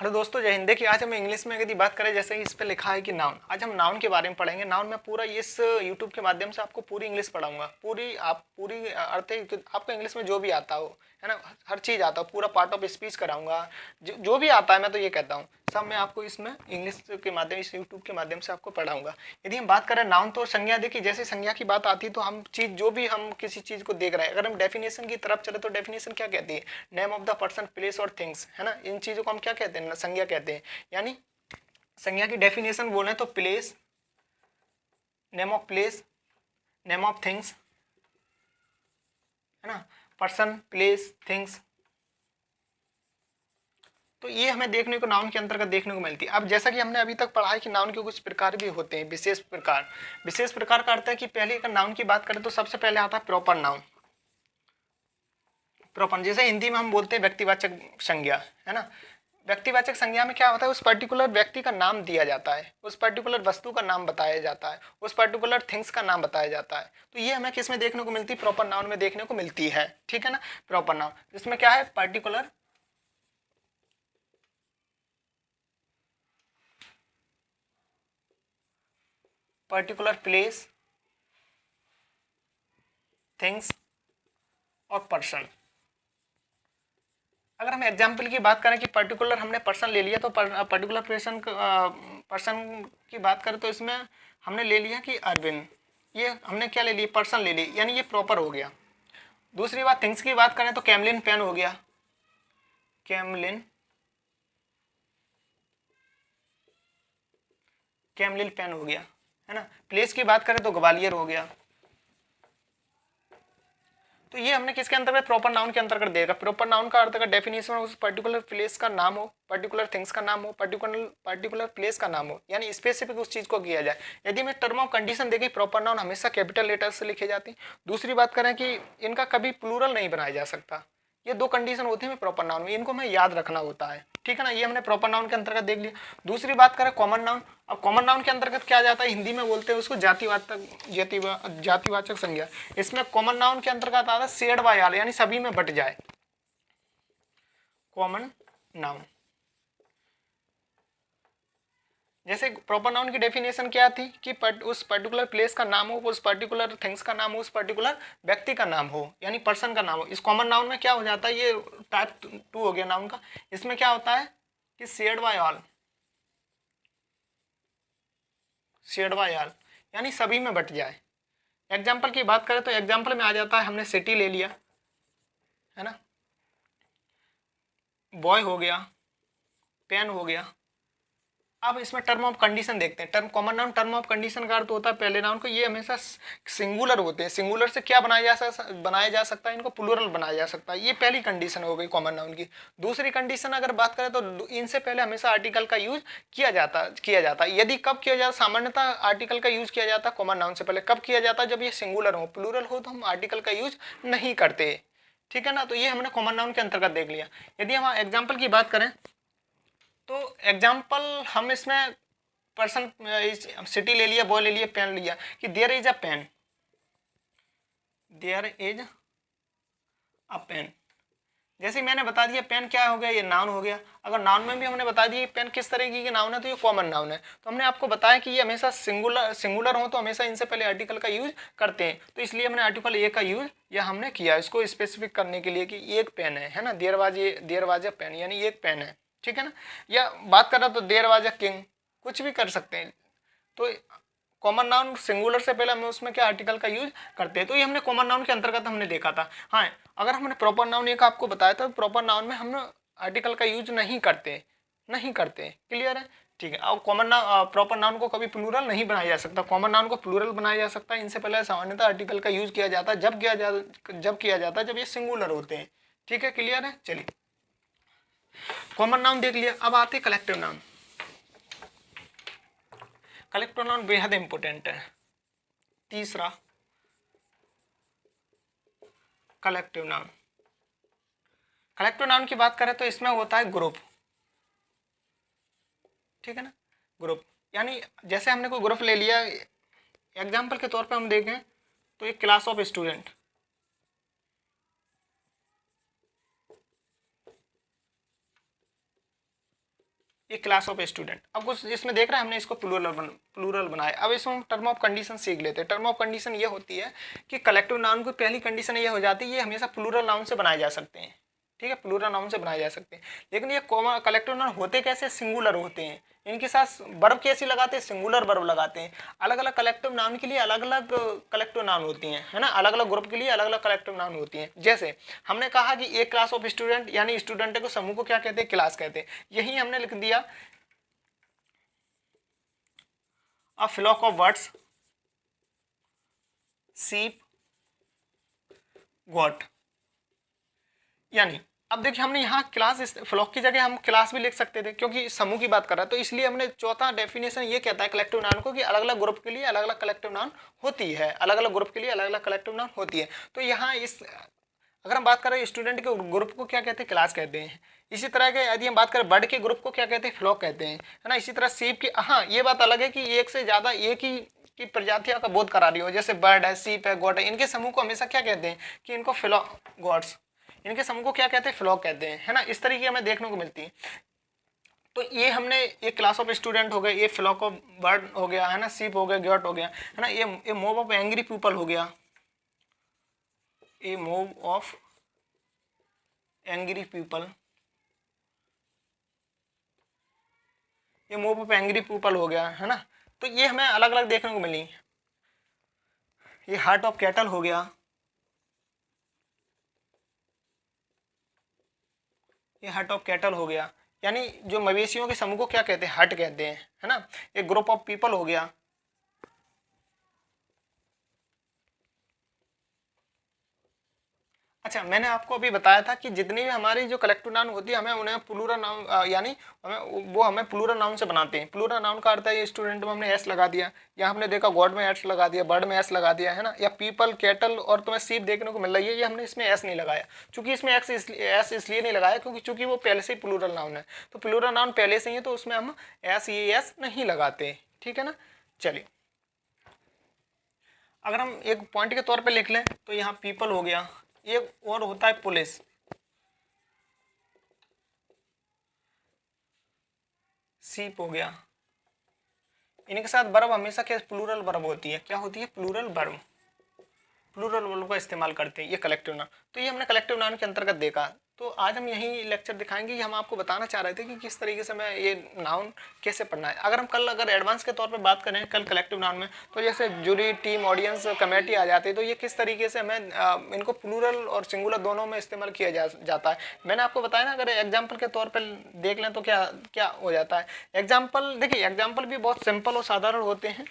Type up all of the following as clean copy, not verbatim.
Hello दोस्तों, जय हिंद। देखिए आज हम इंग्लिश में यदि बात करें, जैसे कि इस पे लिखा है कि नाउन, आज हम नाउन के बारे में पढ़ेंगे। नाउन में पूरा इस यूट्यूब के माध्यम से आपको पूरी इंग्लिश पढ़ाऊंगा, पूरी अर्थ आपको इंग्लिश में जो भी आता हो, है ना, हर चीज़ आता हो, पूरा पार्ट ऑफ स्पीच कराऊंगा। जो भी आता है, मैं तो ये कहता हूँ सब मैं आपको इसमें इंग्लिश के माध्यम, इस यूट्यूब के माध्यम से आपको पढ़ाऊंगा। यदि हम बात करें नाउन तो संज्ञा, देखिए जैसे संज्ञा की बात आती है तो हम चीज़ जो भी हम किसी चीज़ को देख रहे हैं, अगर हम डेफिनेशन की तरफ चले तो डेफिनेशन क्या कहती है? Name of the person, place और थिंग्स, है ना। इन चीज़ों को हम क्या कहते हैं? संज्ञा कहते हैं। यानी संज्ञा की डेफिनेशन बोले तो place, name of place, name of things, है ना, पर्सन, प्लेस, थिंग्स। तो ये हमें देखने को नाउन के अंतर्गत देखने को मिलती है। अब जैसा कि हमने अभी तक पढ़ा है कि नाउन के कुछ प्रकार भी होते हैं, विशेष प्रकार। विशेष प्रकार का अर्थ है कि पहले अगर नाउन की बात करें तो सबसे पहले आता है प्रॉपर नाउन। प्रॉपर, जैसे हिंदी में हम बोलते हैं व्यक्तिवाचक संज्ञा, है ना। व्यक्तिवाचक संज्ञा में क्या होता है? उस पर्टिकुलर व्यक्ति का नाम दिया जाता है, उस पर्टिकुलर वस्तु का नाम बताया जाता है, उस पर्टिकुलर थिंग्स का नाम बताया जाता है। तो ये हमें किस में देखने को मिलती है? प्रॉपर नाउन में देखने को मिलती है, ठीक है ना। प्रॉपर नाउन जिसमें क्या है? पर्टिकुलर प्लेस, थिंग्स और पर्सन। अगर हम एग्जाम्पल की बात करें कि पर्टिकुलर हमने पर्सन ले लिया, तो पर्टिकुलर पर्सन की बात करें तो इसमें हमने ले लिया कि अरविंद, ये हमने क्या ले लिया? पर्सन ले ली, यानी ये प्रॉपर हो गया। दूसरी बात थिंग्स की बात करें तो कैमलिन पेन हो गया, कैमलिन पेन हो गया, है ना। प्लेस की बात करें तो ग्वालियर हो गया। तो ये हमने किसके अंतर्गत? प्रॉपर नाउन के अंतर्गत देगा। प्रॉपर नाउन का अर्थ का डेफिनेशन उस पर्टिकुलर प्लेस का नाम हो, पर्टिकुलर थिंग्स का नाम हो, पर्टिकुलर प्लेस का नाम हो, यानी स्पेसिफिक उस चीज को किया जाए। यदि मैं टर्म ऑफ कंडीशन देखी, प्रॉपर नाउन हमेशा कैपिटल लेटर से लिखे जाते हैं। दूसरी बात करें कि इनका कभी प्लूरल नहीं बनाया जा सकता। ये दो कंडीशन होती है प्रॉपर नाउन में, इनको हमें याद रखना होता है, ठीक है ना। ये हमने प्रॉपर नाउन के अंतर्गत देख लिया। दूसरी बात करें कॉमन नाउन। अब कॉमन नाउन के अंतर्गत क्या जाता है? हिंदी में बोलते हैं उसको जातिवाचक संज्ञा। इसमें कॉमन नाउन के अंतर्गत आता है शेयर्ड बाय ऑल, यानी सभी में बट जाए, कॉमन नाउन। जैसे प्रॉपर नाउन की डेफिनेशन क्या थी कि उस पर्टिकुलर प्लेस का नाम हो, उस पर्टिकुलर थिंग्स का नाम हो, उस पर्टिकुलर व्यक्ति का नाम हो, यानी पर्सन का नाम हो। इस कॉमन नाउन में क्या हो जाता है? ये टाइप 2 हो गया नाउन का। इसमें क्या होता है कि shared by all, shared by all यानी सभी में बट जाए। एग्जाम्पल की बात करें तो एग्जाम्पल में आ जाता है, हमने सिटी ले लिया, है ना, बॉय हो गया, पेन हो गया। अब इसमें टर्म ऑफ कंडीशन देखते हैं। Term common noun term of condition का अर्थ होता है पहले नाउन को, ये हमेशा सिंगुलर होते हैं। सिंगुलर से क्या बनाया जा सकता है? इनको प्लूरल बनाया जा सकता है। ये पहली कंडीशन हो गई कॉमन नाउन की। दूसरी कंडीशन अगर बात करें तो इनसे पहले हमेशा आर्टिकल का यूज किया जाता है। यदि कब किया जाता? सामान्यतः आर्टिकल का यूज किया जाता है कॉमन नाउन से पहले। कब किया जाता है? जब ये सिंगुलर हो। प्लूरल हो तो हम आर्टिकल का यूज नहीं करते, ठीक है ना। तो ये हमने कॉमन नाउन के अंतर्गत देख लिया। यदि हम एग्जाम्पल की बात करें तो एग्जाम्पल हम इसमें पर्सन, सिटी ले लिया, बॉय ले लिया, पेन लिया, कि there is a pen, there is a pen. जैसे मैंने बता दिया पेन क्या हो गया? ये नाउन हो गया। अगर नाउन में भी हमने बता दिया पेन किस तरीके की नाउन है तो ये कॉमन नाउन है। तो हमने आपको बताया कि ये हमेशा सिंगुलर हो तो हमेशा इनसे पहले आर्टिकल का यूज करते हैं। तो इसलिए हमने आर्टिकल ए का यूज या हमने किया इसको स्पेसिफिक करने के लिए कि एक पेन है ना। देयर वाज अ पेन यानी एक पेन है, ठीक है ना। या बात कर रहा तो देयर वाज अ किंग, कुछ भी कर सकते हैं। तो कॉमन नाउन सिंगुलर से पहले हमें उसमें क्या आर्टिकल का यूज करते हैं। तो ये हमने कॉमन नाउन के अंतर्गत हमने देखा था। हाँ, अगर हमने प्रॉपर नाउन एक आपको बताया था, प्रॉपर नाउन में हम आर्टिकल का यूज नहीं करते। क्लियर है? ठीक है। और प्रॉपर नाउन को कभी प्लूरल नहीं बनाया जा सकता। कॉमन नाउन को प्लूरल बनाया जा सकता है। इनसे पहले सामान्यतः आर्टिकल का यूज किया जाता है जब किया जाता है जब ये सिंगुलर होते हैं, ठीक है। क्लियर है? चलिए, कॉमन नाउन देख लिया। अब आते कलेक्टिव नाउन। कलेक्टिव नाउन बेहद इंपॉर्टेंट है। तीसरा कलेक्टिव नाउन। कलेक्टिव नाउन की बात करें तो इसमें होता है ग्रुप, ठीक है ना। ग्रुप यानी जैसे हमने कोई ग्रुप ले लिया, एग्जाम्पल के तौर पे हम देखें तो एक class of student, A class of student. अब कुछ इसमें देख रहे हैं हमने इसको प्लूरल बनाया। अब इसमें हम टर्म ऑफ कंडीशन सीख लेते हैं। टर्म ऑफ कंडीशन ये होती है कि कलेक्टिव नाउन की पहली कंडीशन ये हो जाती है ये हमेशा प्लूरल नाउन से बनाए जा सकते हैं, ठीक है, प्लूरल नाउन से बनाए जा सकते हैं। लेकिन ये कॉमन कलेक्टिव नाउन होते कैसे, सिंगुलर होते हैं। इनके साथ वर्ब कैसे लगाते हैं, सिंगुलर वर्ब लगाते हैं। अलग अलग कलेक्टिव नाउन के लिए अलग अलग कलेक्टिव नाउन होती हैं, है ना, अलग अलग ग्रुप के लिए अलग अलग कलेक्टिव नाउन होती हैं। जैसे हमने कहा कि एक क्लास ऑफ स्टूडेंट, यानी स्टूडेंट को समूह को क्या कहते हैं, क्लास कहते हैं। यही हमने लिख दिया a flock of birds, sheep, goat. यानी अब देखिए हमने यहाँ क्लास, फ्लॉक की जगह हम क्लास भी लिख सकते थे क्योंकि समूह की बात कर रहा है। तो इसलिए हमने चौथा डेफिनेशन ये कहता है कलेक्टिव नाउन को कि अलग अलग ग्रुप के लिए अलग अलग कलेक्टिव नाउन होती है, अलग अलग ग्रुप के लिए अलग अलग कलेक्टिव नाउन होती है। तो यहाँ इस अगर हम बात करें स्टूडेंट के ग्रुप को क्या कहते हैं, क्लास कहते हैं। इसी तरह के यदि हम बात करें बर्ड के ग्रुप को क्या कहते हैं, फ्लॉक कहते हैं, है ना। इसी तरह सीप की, हाँ ये बात अलग है कि एक से ज़्यादा एक ही की प्रजातियों का बोध करा रही हो, जैसे बर्ड है, सीप है, गोट है, इनके समूह को हमेशा क्या कहते हैं कि इनको गॉड्स, इनके समूह को क्या कहते हैं, फ्लॉक कहते हैं, है ना। इस तरीके हमें देखने को मिलती है। तो ये हमने एक क्लास ऑफ स्टूडेंट हो गए, ये फ्लॉक ऑफ बर्ड हो गया, है ना, सीप हो गया, गॉट हो गया, है ना। ये मोब ऑफ एंग्री पीपल हो गया, ये मोब ऑफ एंग्री पीपल, ये मोब ऑफ एंग्री पीपल हो गया, है ना। तो ये हमें अलग अलग देखने को मिली। ये हार्ट ऑफ कैटल हो गया, ये हार्ट ऑफ कैटल हो गया। यानी जो मवेशियों के समूह को क्या कहते हैं, हट कहते हैं, है ना। एक ग्रुप ऑफ पीपल हो गया। अच्छा, मैंने आपको अभी बताया था कि जितनी भी हमारी जो कलेक्टिव नाउन होती है हमें उन्हें प्लूरल नाउन, यानी हमें प्लूरल नाउन से बनाते हैं। प्लूरल नाउन का अर्थ है, ये स्टूडेंट में हमने एस लगा दिया, या हमने देखा गॉड में एस लगा दिया, बर्ड में एस लगा दिया, है ना। या पीपल, कैटल और तुम्हें सीप देखने को मिल रही है, ये हमने इसमें एस नहीं लगाया। चूंकि इसमें एस इसलिए नहीं लगाया क्योंकि चूंकि वो पहले से ही प्लूरल नाउन है। तो प्लूरल नाउन पहले से ही है तो उसमें हम एस नहीं लगाते, ठीक है ना। चलिए, अगर हम एक पॉइंट के तौर पे लिख लें तो यहाँ पीपल हो गया, एक और होता है पुलिस, सीप हो गया। इनके साथ वर्ब हमेशा क्या, प्लूरल वर्ब होती है। क्या होती है, प्लूरल वर्ब, प्लूरल वर्ब का इस्तेमाल करते हैं ये कलेक्टिव नाउन। तो ये हमने कलेक्टिव नाउन के अंतर्गत देखा। तो आज हम यही लेक्चर दिखाएंगे कि हम आपको बताना चाह रहे थे कि किस तरीके से हमें ये नाउन कैसे पढ़ना है। अगर एडवांस के तौर पे बात करें कल कलेक्टिव नाउन में, तो जैसे जूरी, टीम, ऑडियंस, कमेटी आ जाती है। तो ये किस तरीके से हमें इनको प्लूरल और सिंगुलर दोनों में इस्तेमाल किया जाता है। मैंने आपको बताया ना, अगर एग्जाम्पल के तौर पर देख लें तो क्या क्या हो जाता है। एग्जाम्पल देखिए, एग्जाम्पल भी बहुत सिंपल और साधारण होते हैं।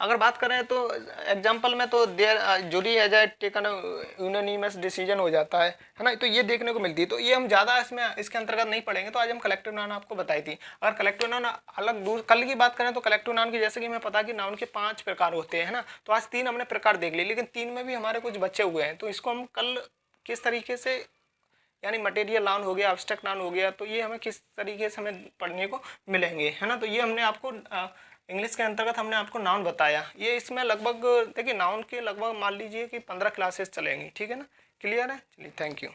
अगर बात करें तो एग्जाम्पल में तो their jury has taken unanimous decision हो जाता है ना। तो ये देखने को मिलती है। तो ये हम ज़्यादा इसके अंतर्गत नहीं पढ़ेंगे। तो आज हम कलेक्टिव नाउन आपको बताई थी। अगर कलेक्टिव नाउन अलग कल की बात करें तो कलेक्टिव नाउन की, जैसे कि हमें पता कि नाउन के 5 प्रकार होते हैं, है ना। तो आज 3 हमने प्रकार देख लिए, लेकिन 3 में भी हमारे कुछ बचे हुए हैं। तो इसको हम कल किस तरीके से, यानी मटेरियल नाउन हो गया, एब्स्ट्रैक्ट नाउन हो गया, तो ये हमें किस तरीके से हमें पढ़ने को मिलेंगे, है ना। तो ये हमने आपको इंग्लिश के अंतर्गत हमने आपको नाउन बताया। ये इसमें लगभग देखिए नाउन के लगभग मान लीजिए कि 15 क्लासेस चलेंगी, ठीक है ना। क्लियर है, चलिए, थैंक यू।